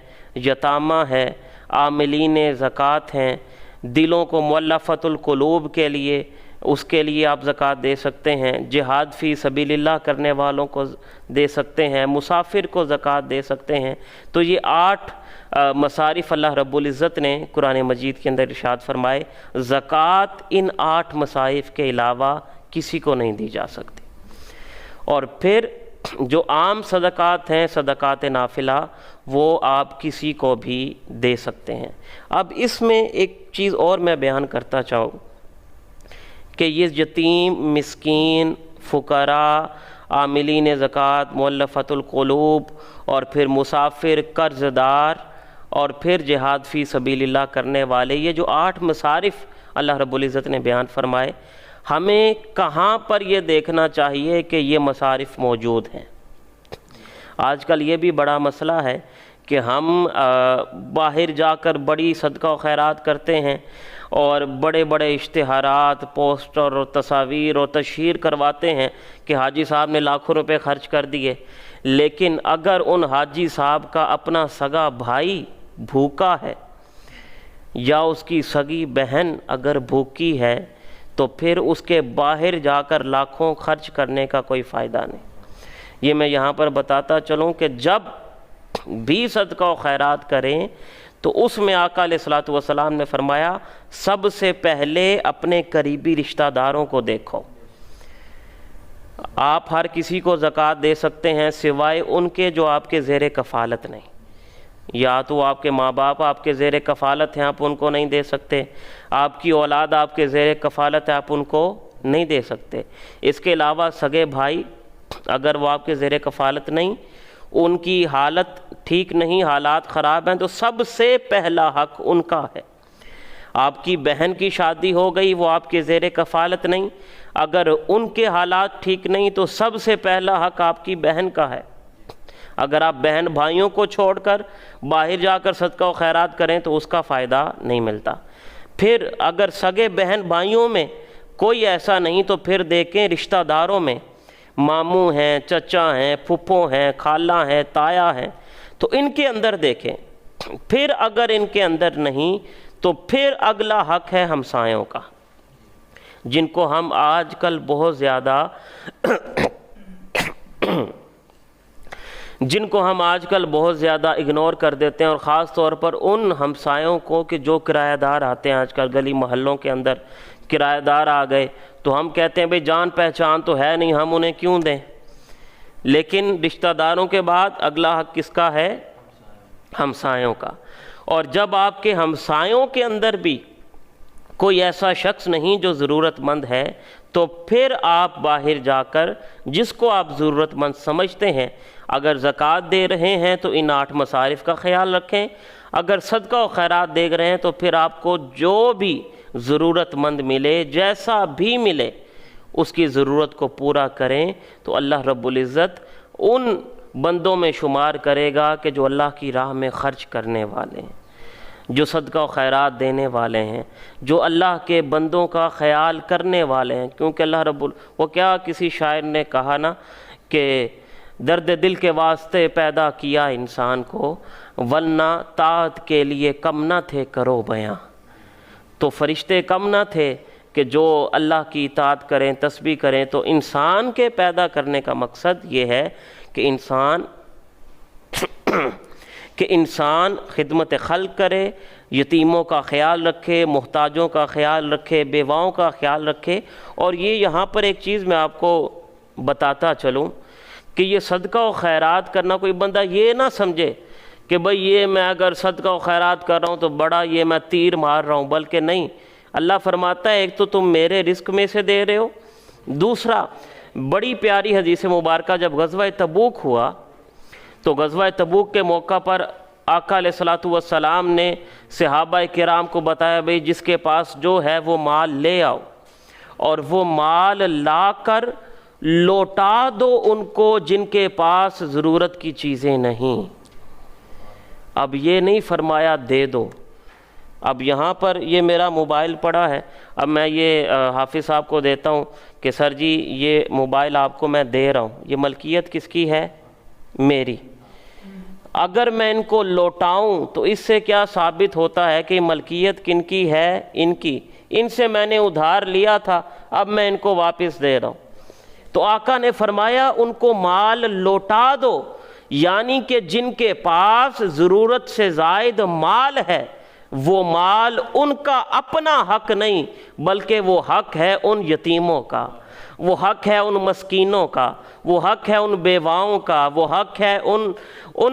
یتامہ ہیں، عاملین زکوٰۃ ہیں، دلوں کو مؤلفۃ القلوب کے لیے اس کے لیے آپ زکوٰۃ دے سکتے ہیں، جہاد فی سبیل اللہ کرنے والوں کو دے سکتے ہیں، مسافر کو زکوٰۃ دے سکتے ہیں۔ تو یہ 8 مصارف اللہ رب العزت نے قرآن مجید کے اندر ارشاد فرمائے، زکوٰۃ ان 8 مصارف کے علاوہ کسی کو نہیں دی جا سکتی۔ اور پھر جو عام صدقات ہیں، صدقات نافلہ، وہ آپ کسی کو بھی دے سکتے ہیں۔ اب اس میں ایک چیز اور میں بیان کرتا چاہوں کہ یہ یتیم، مسکین، فقراء، عاملین زکوٰۃ، مؤلفۃ القلوب، اور پھر مسافر، قرض دار، اور پھر جہاد فی سبیل اللہ کرنے والے، یہ جو 8 مصارف اللہ رب العزت نے بیان فرمائے، ہمیں کہاں پر یہ دیکھنا چاہیے کہ یہ مصارف موجود ہیں؟ آج کل یہ بھی بڑا مسئلہ ہے کہ ہم باہر جا کر بڑی صدقہ و خیرات کرتے ہیں اور بڑے بڑے اشتہارات، پوسٹر اور تصاویر اور تشہیر کرواتے ہیں کہ حاجی صاحب نے لاکھوں روپے خرچ کر دیے، لیکن اگر ان حاجی صاحب کا اپنا سگا بھائی بھوکا ہے یا اس کی سگی بہن اگر بھوکی ہے تو پھر اس کے باہر جا کر لاکھوں خرچ کرنے کا کوئی فائدہ نہیں۔ یہ میں یہاں پر بتاتا چلوں کہ جب بھی صدقہ و خیرات کریں تو اس میں آقا علیہ الصلوۃ والسلام نے فرمایا سب سے پہلے اپنے قریبی رشتہ داروں کو دیکھو۔ آپ ہر کسی کو زکوٰۃ دے سکتے ہیں سوائے ان کے جو آپ کے زیر کفالت نہیں، یا تو آپ کے ماں باپ آپ کے زیر کفالت ہیں، آپ ان کو نہیں دے سکتے، آپ کی اولاد آپ کے زیر کفالت ہے، آپ ان کو نہیں دے سکتے۔ اس کے علاوہ سگے بھائی اگر وہ آپ کے زیر کفالت نہیں، ان کی حالت ٹھیک نہیں، حالات خراب ہیں، تو سب سے پہلا حق ان کا ہے۔ آپ کی بہن کی شادی ہو گئی، وہ آپ کے زیر کفالت نہیں، اگر ان کے حالات ٹھیک نہیں تو سب سے پہلا حق آپ کی بہن کا ہے۔ اگر آپ بہن بھائیوں کو چھوڑ کر باہر جا کر صدقہ و خیرات کریں تو اس کا فائدہ نہیں ملتا۔ پھر اگر سگے بہن بھائیوں میں کوئی ایسا نہیں تو پھر دیکھیں رشتہ داروں میں، ماموں ہیں، چچا ہیں، پھپھو ہیں، خالہ ہیں، تایا ہیں، تو ان کے اندر دیکھیں۔ پھر اگر ان کے اندر نہیں تو پھر اگلا حق ہے ہمسایوں کا، جن کو ہم آج کل بہت زیادہ اگنور کر دیتے ہیں، اور خاص طور پر ان ہمسایوں کو کہ جو کرایہ دار آتے ہیں۔ آج کل گلی محلوں کے اندر کرایہ دار آ گئے تو ہم کہتے ہیں بھئی جان پہچان تو ہے نہیں، ہم انہیں کیوں دیں؟ لیکن رشتہ داروں کے بعد اگلا حق کس کا ہے؟ ہمسایوں کا۔ اور جب آپ کے ہمسایوں کے اندر بھی کوئی ایسا شخص نہیں جو ضرورت مند ہے تو پھر آپ باہر جا کر جس کو آپ ضرورت مند سمجھتے ہیں، اگر زکوٰۃ دے رہے ہیں تو ان 8 مصارف کا خیال رکھیں، اگر صدقہ و خیرات دے رہے ہیں تو پھر آپ کو جو بھی ضرورت مند ملے، جیسا بھی ملے، اس کی ضرورت کو پورا کریں، تو اللہ رب العزت ان بندوں میں شمار کرے گا کہ جو اللہ کی راہ میں خرچ کرنے والے ہیں، جو صدقہ و خیرات دینے والے ہیں، جو اللہ کے بندوں کا خیال کرنے والے ہیں۔ کیونکہ اللہ وہ کیا کسی شاعر نے کہا نا کہ درد دل کے واسطے پیدا کیا انسان کو، ورنہ طاعت کے لیے کم نہ تھے کرو بیاں۔ تو فرشتے کم نہ تھے کہ جو اللہ کی اطاعت کریں، تسبیح کریں۔ تو انسان کے پیدا کرنے کا مقصد یہ ہے کہ انسان خدمت خلق کرے، یتیموں کا خیال رکھے، محتاجوں کا خیال رکھے، بیواؤں کا خیال رکھے۔ اور یہ یہاں پر ایک چیز میں آپ کو بتاتا چلوں کہ یہ صدقہ و خیرات کرنا، کوئی بندہ یہ نہ سمجھے کہ بھئی یہ میں اگر صدقہ و خیرات کر رہا ہوں تو بڑا یہ میں تیر مار رہا ہوں، بلکہ نہیں۔ اللہ فرماتا ہے ایک تو تم میرے رزق میں سے دے رہے ہو، دوسرا بڑی پیاری حدیث مبارکہ جب غزوہ تبوک ہوا تو غزوہ تبوک کے موقع پر آقا علیہ الصلوۃ والسلام نے صحابہ کرام کو بتایا بھئی جس کے پاس جو ہے وہ مال لے آؤ، اور وہ مال لا کر لوٹا دو ان کو جن کے پاس ضرورت کی چیزیں نہیں۔ اب یہ نہیں فرمایا دے دو۔ اب یہاں پر یہ میرا موبائل پڑا ہے، اب میں یہ حافظ صاحب کو دیتا ہوں کہ سر جی یہ موبائل آپ کو میں دے رہا ہوں، یہ ملکیت کس کی ہے؟ میری۔ اگر میں ان کو لوٹاؤں تو اس سے کیا ثابت ہوتا ہے کہ ملکیت کن کی ہے؟ ان کی۔ ان سے میں نے ادھار لیا تھا، اب میں ان کو واپس دے رہا ہوں۔ تو آقا نے فرمایا ان کو مال لوٹا دو، یعنی کہ جن کے پاس ضرورت سے زائد مال ہے وہ مال ان کا اپنا حق نہیں بلکہ وہ حق ہے ان یتیموں کا، وہ حق ہے ان مسکینوں کا، وہ حق ہے ان بیواؤں کا، وہ حق ہے ان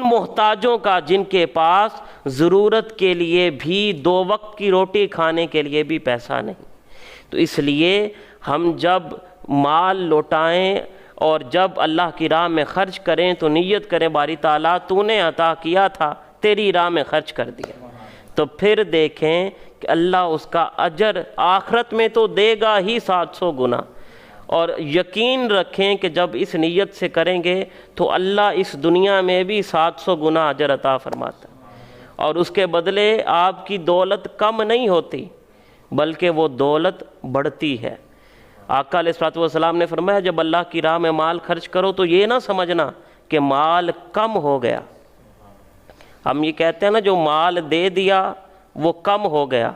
محتاجوں کا جن کے پاس ضرورت کے لیے بھی 2 وقت کی روٹی کھانے کے لیے بھی پیسہ نہیں۔ تو اس لیے ہم جب مال لوٹائیں اور جب اللہ کی راہ میں خرچ کریں تو نیت کریں باری تعالیٰ تو نے عطا کیا تھا، تیری راہ میں خرچ کر دیا، تو پھر دیکھیں کہ اللہ اس کا اجر آخرت میں تو دے گا ہی 700 گنا، اور یقین رکھیں کہ جب اس نیت سے کریں گے تو اللہ اس دنیا میں بھی 700 گنا اجر عطا فرماتا ہے، اور اس کے بدلے آپ کی دولت کم نہیں ہوتی بلکہ وہ دولت بڑھتی ہے۔ آقا علیہ الصلوۃ والسلام نے فرمایا جب اللہ کی راہ میں مال خرچ کرو تو یہ نہ سمجھنا کہ مال کم ہو گیا۔ ہم یہ کہتے ہیں نا جو مال دے دیا وہ کم ہو گیا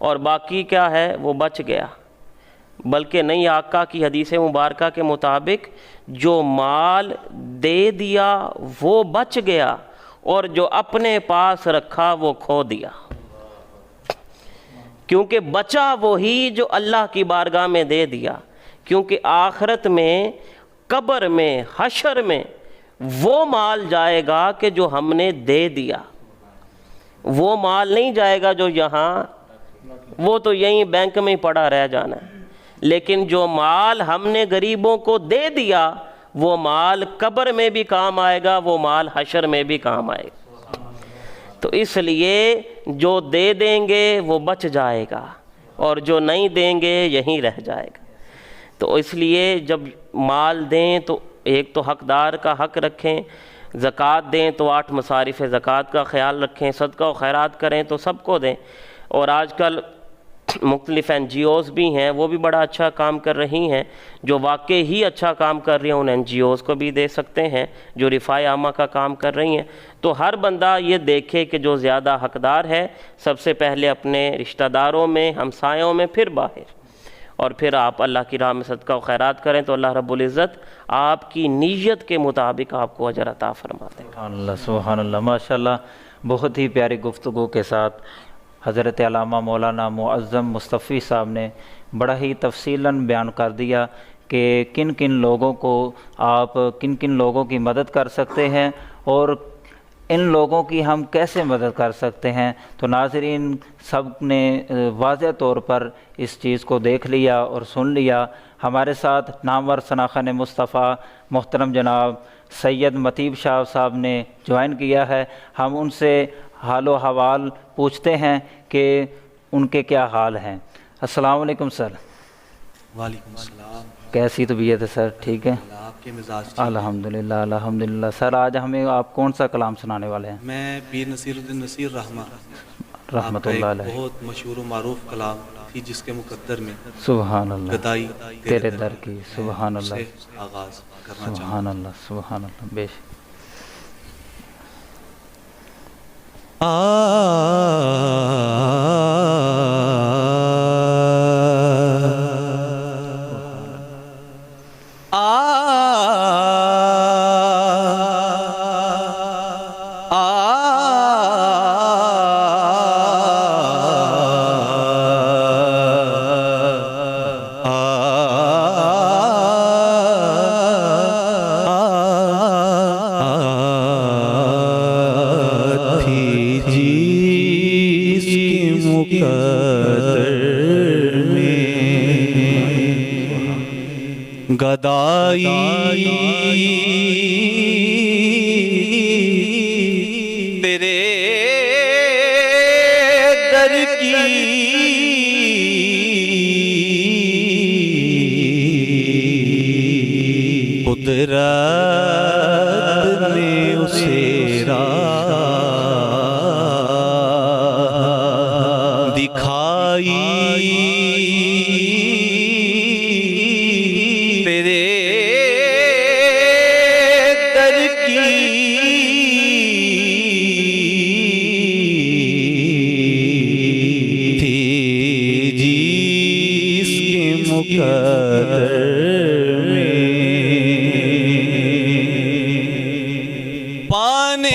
اور باقی کیا ہے وہ بچ گیا، بلکہ نہیں، آقا کی حدیث مبارکہ کے مطابق جو مال دے دیا وہ بچ گیا اور جو اپنے پاس رکھا وہ کھو دیا، کیونکہ بچا وہی جو اللہ کی بارگاہ میں دے دیا، کیونکہ آخرت میں، قبر میں، حشر میں وہ مال جائے گا کہ جو ہم نے دے دیا، وہ مال نہیں جائے گا جو یہاں، وہ تو یہیں بینک میں ہی پڑا رہ جانا ہے، لیکن جو مال ہم نے غریبوں کو دے دیا وہ مال قبر میں بھی کام آئے گا، وہ مال حشر میں بھی کام آئے گا۔ تو اس لیے جو دے دیں گے وہ بچ جائے گا اور جو نہیں دیں گے یہیں رہ جائے گا۔ تو اس لیے جب مال دیں تو ایک تو حقدار کا حق رکھیں، زکوٰۃ دیں تو 8 مصارف زکوٰۃ کا خیال رکھیں، صدقہ و خیرات کریں تو سب کو دیں، اور آج کل مختلف NGOs بھی ہیں وہ بھی بڑا اچھا کام کر رہی ہیں، جو واقعی ہی اچھا کام کر رہی ہیں ان NGOs کو بھی دے سکتے ہیں جو رفاع عامہ کا کام کر رہی ہیں۔ تو ہر بندہ یہ دیکھے کہ جو زیادہ حقدار ہے سب سے پہلے اپنے رشتہ داروں میں، ہمسایوں میں، پھر باہر، اور پھر آپ اللہ کی راہ میں صدقہ و خیرات کریں تو اللہ رب العزت آپ کی نیت کے مطابق آپ کو اجر عطا فرماتے ہیں۔ سبحان اللہ، سبحان اللہ، ماشاءاللہ، بہت ہی پیاری گفتگو کے ساتھ حضرت علامہ مولانا معظم مصطفی صاحب نے بڑا ہی تفصیلاً بیان کر دیا کہ کن کن لوگوں کو آپ کن کن لوگوں کی مدد کر سکتے ہیں اور ان لوگوں کی ہم کیسے مدد کر سکتے ہیں۔ تو ناظرین سب نے واضح طور پر اس چیز کو دیکھ لیا اور سن لیا۔ ہمارے ساتھ نامور ثناخان مصطفیٰ محترم جناب سید مطیب شاہ صاحب نے جوائن کیا ہے، ہم ان سے حال و حوال پوچھتے ہیں کہ ان کے کیا حال ہیں۔ السلام علیکم سر۔ وعلیکم السلام۔ کیسی طبیعت ہے سر؟ ٹھیک ہے، آپ کے مزاج الحمدللہ الحمدللہ۔ سر آج ہمیں آپ کون سا کلام سنانے والے ہیں؟ میں پیر نصیر الدین نصیر رحمہ رحمۃ اللہ علیہ۔ بہت مشہور و معروف کلام تھی جس کے مقدر میں سبحان اللہ، گدائی تیرے در کی، سبحان اللہ، سے آغاز کرنا چاہوں سبحان اللہ، سبحان اللہ، بے شک۔ تیرے در کی قدرت نے اسے راہ دکھائی، پانے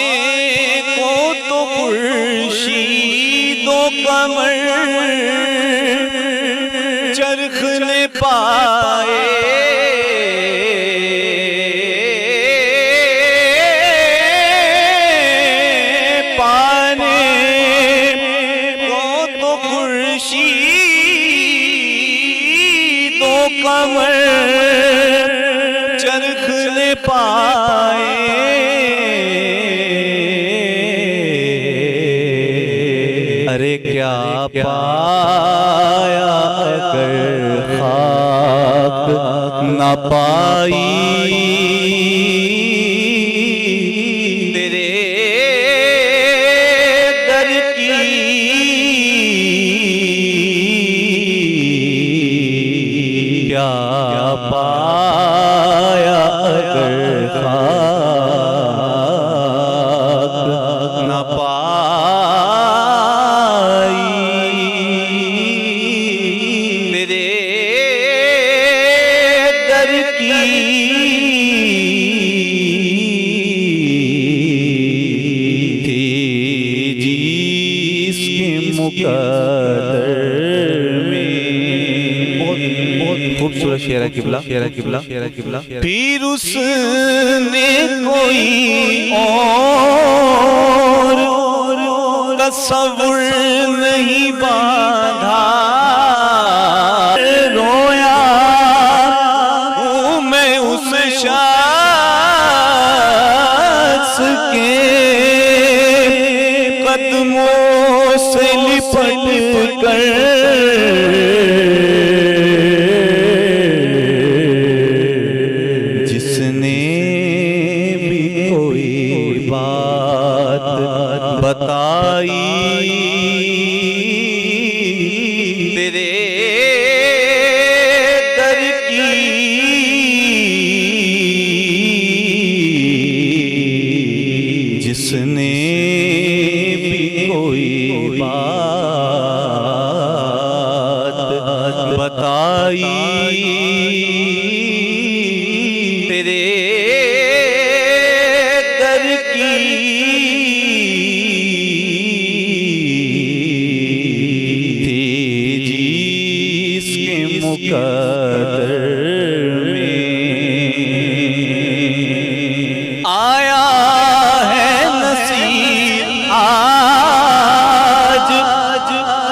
کو تو خورشید و قمر چرخ نے پائے، کمر چرخ نے پائے ارے کیا پایا اگر خاک نہ پائی تیرے در کی کیا پایا اگر خاک نہ پائی تیرے در کی تھی جس کے مقدر میں بہت خوبصورت شعر ہے قبلہ پھر اس نے کوئی اور تصور نہیں باندھا رویا ہوں میں اس شخص کے قدموں سے لپٹ کر جس نے بھی کوئی بات بتائی تیرے در کی جس نے بھی کوئی بات بتائی تیرے در کی تھی جس کے مقدر میں آیا ہے نصیر آج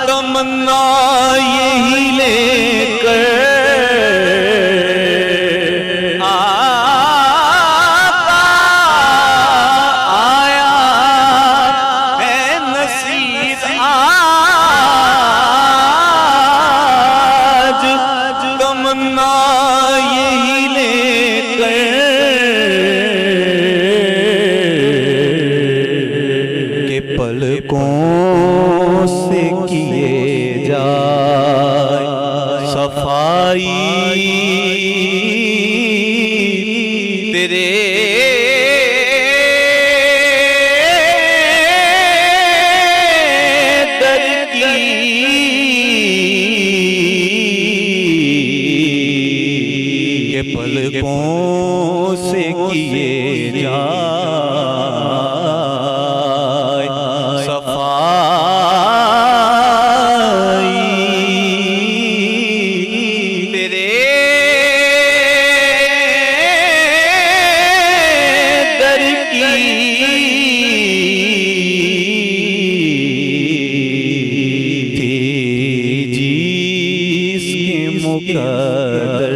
تمنا یہی لے کر پلکوں سے کیے جائے صفائی تیرے در کی کہ پلکوں سے کیے جائے صفائی تیرے در کی تھی جس کے مقدر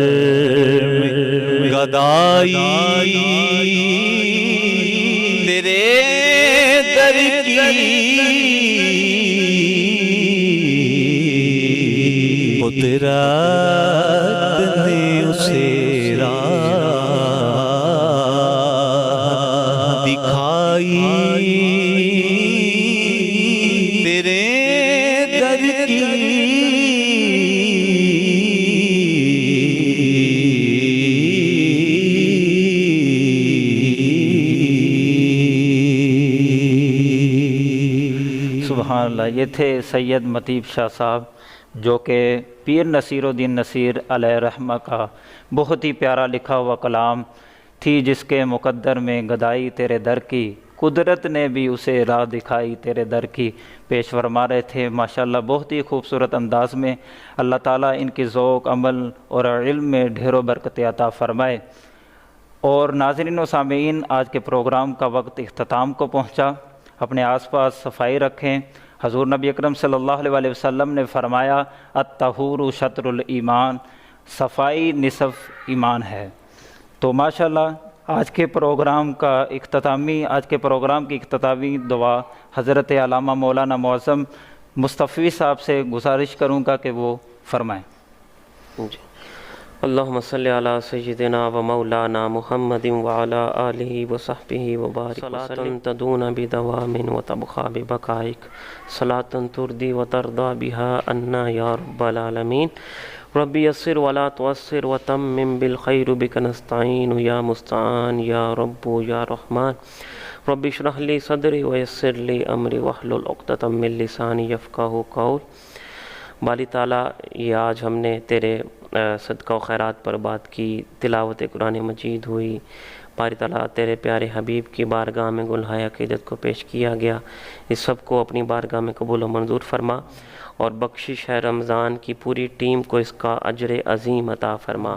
میں گدائی تیرے در کی قدرت نے اسے راہ دکھائی تیرے در کی سبحان اللہ. یہ تھے سید مطیب شاہ صاحب جو کہ پیر نصیر الدین نصیر علیہ رحمہ کا بہت ہی پیارا لکھا ہوا کلام تھی جس کے مقدر میں گدائی تیرے در کی قدرت نے بھی اسے راہ دکھائی تیرے در کی پیش فرما رہے تھے. ماشاءاللہ بہت ہی خوبصورت انداز میں اللہ تعالیٰ ان کی ذوق عمل اور علم میں ڈھیروں برکت عطا فرمائے. اور ناظرین و سامعین آج کے پروگرام کا وقت اختتام کو پہنچا. اپنے آس پاس صفائی رکھیں. حضور نبی اکرم صلی اللہ علیہ وسلم نے فرمایا الطہور شطر الایمان، صفائی نصف ایمان ہے۔ تو ماشاءاللہ آج کے پروگرام کی اختتامی دعا حضرت علامہ مولانا معظم مصطفی صاحب سے گزارش کروں گا کہ وہ فرمائیں۔ جی اللہم صلی علی سیدنا و مولانا محمد وعلی آلہ وصحبہ وبارک صلاۃ تدون بدوام وتبقى ببقائک، صلاۃ ترضی وترضى بها عنا یا رب العالمین۔ رب یسر ولا تعسر وتمم بالخیر بک نستعین یا مستعان یا رب یا رحمان۔ رب اشرح لی صدری ویسر لی امری واحلل عقدۃ من لسانی یفقہوا قولی۔ باری تعالیٰ یہ آج ہم نے تیرے صدقہ و خیرات پر بات کی، تلاوت قرآن مجید ہوئی، باری تعالیٰ تیرے پیارے حبیب کی بارگاہ میں گلہائے عقیدت کو پیش کیا گیا، اس سب کو اپنی بارگاہ میں قبول و منظور فرما، اور بخشش ہے رمضان کی پوری ٹیم کو اس کا اجر عظیم عطا فرما۔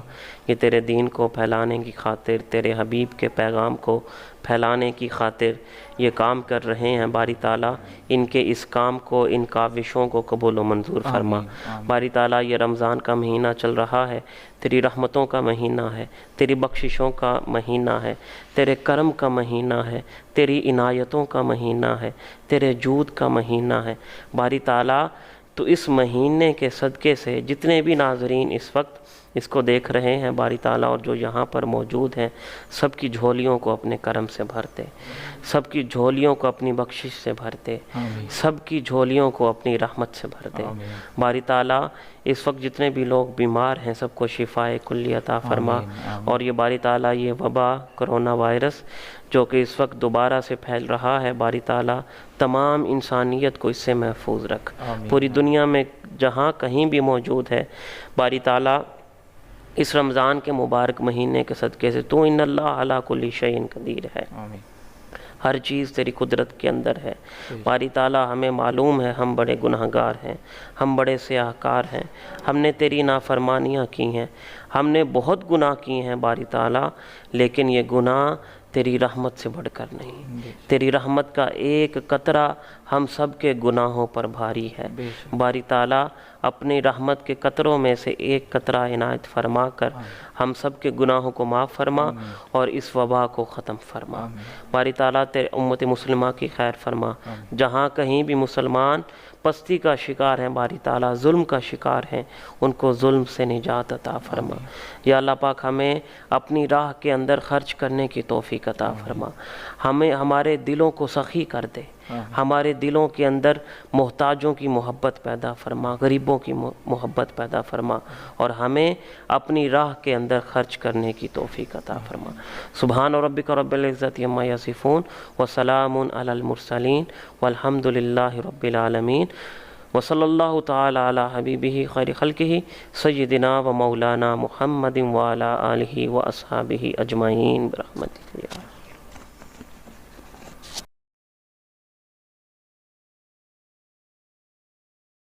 یہ تیرے دین کو پھیلانے کی خاطر، تیرے حبیب کے پیغام کو پھیلانے کی خاطر یہ کام کر رہے ہیں، باری تعالیٰ ان کے اس کام کو، ان کاوشوں کو قبول و منظور فرما۔ باری تعالیٰ یہ رمضان کا مہینہ چل رہا ہے، تیری رحمتوں کا مہینہ ہے، تیری بخششوں کا مہینہ ہے، تیرے کرم کا مہینہ ہے، تیری عنایتوں کا مہینہ ہے، تیرے جود کا مہینہ ہے۔ باری تعالیٰ تو اس مہینے کے صدقے سے جتنے بھی ناظرین اس وقت اس کو دیکھ رہے ہیں باری تعالیٰ، اور جو یہاں پر موجود ہیں، سب کی جھولیوں کو اپنے کرم سے بھرتے، سب کی جھولیوں کو اپنی بخشش سے بھرتے، سب کی جھولیوں کو اپنی رحمت سے بھرتے۔ باری تعالیٰ اس وقت جتنے بھی لوگ بیمار ہیں سب کو شفائے کلی عطا فرما، اور یہ باری تعالیٰ یہ وبا کرونا وائرس جو کہ اس وقت دوبارہ سے پھیل رہا ہے، باری تعالیٰ تمام انسانیت کو اس سے محفوظ رکھ، پوری دنیا میں جہاں کہیں بھی موجود ہے، باری تعالیٰ اس رمضان کے مبارک مہینے کے صدقے سے تو ان اللہ علی کل شیء قدیر ہے، ہر چیز تیری قدرت کے اندر ہے۔ باری تعالیٰ ہمیں معلوم ہے ہم بڑے گناہگار ہیں، ہم بڑے سیاہکار ہیں، ہم نے تیری نافرمانیاں کی ہیں، ہم نے بہت گناہ کیے ہیں باری تعالیٰ، لیکن یہ گناہ تیری رحمت سے بڑھ کر نہیں، تیری رحمت کا ایک قطرہ ہم سب کے گناہوں پر بھاری ہے۔ باری تعالیٰ اپنی رحمت کے قطروں میں سے ایک قطرہ عنایت فرما کر ہم سب کے گناہوں کو معاف فرما اور اس وبا کو ختم فرما۔ باری تعالیٰ تیرے امت مسلمہ کی خیر فرما، جہاں کہیں بھی مسلمان پستی کا شکار ہیں باری تعالیٰ، ظلم کا شکار ہیں، ان کو ظلم سے نجات عطا فرما۔ یا اللہ پاک ہمیں اپنی راہ کے اندر خرچ کرنے کی توفیق عطا فرما، ہمیں ہمارے دلوں کو سخی کر دے، ہمارے دلوں کے اندر محتاجوں کی محبت پیدا فرما، غریبوں کی محبت پیدا فرما، اور ہمیں اپنی راہ کے اندر خرچ کرنے کی توفیق عطا فرما۔ سبحان ربک رب العزت عما یصفون وسلام علی المرسلین والحمد للہ رب العالمین، وصلی اللہ تعالی علی حبیبہ خیر خلقہ سیدنا و مولانا محمد وعلی آلہ و اصحابہ اجمعین برحمتہ۔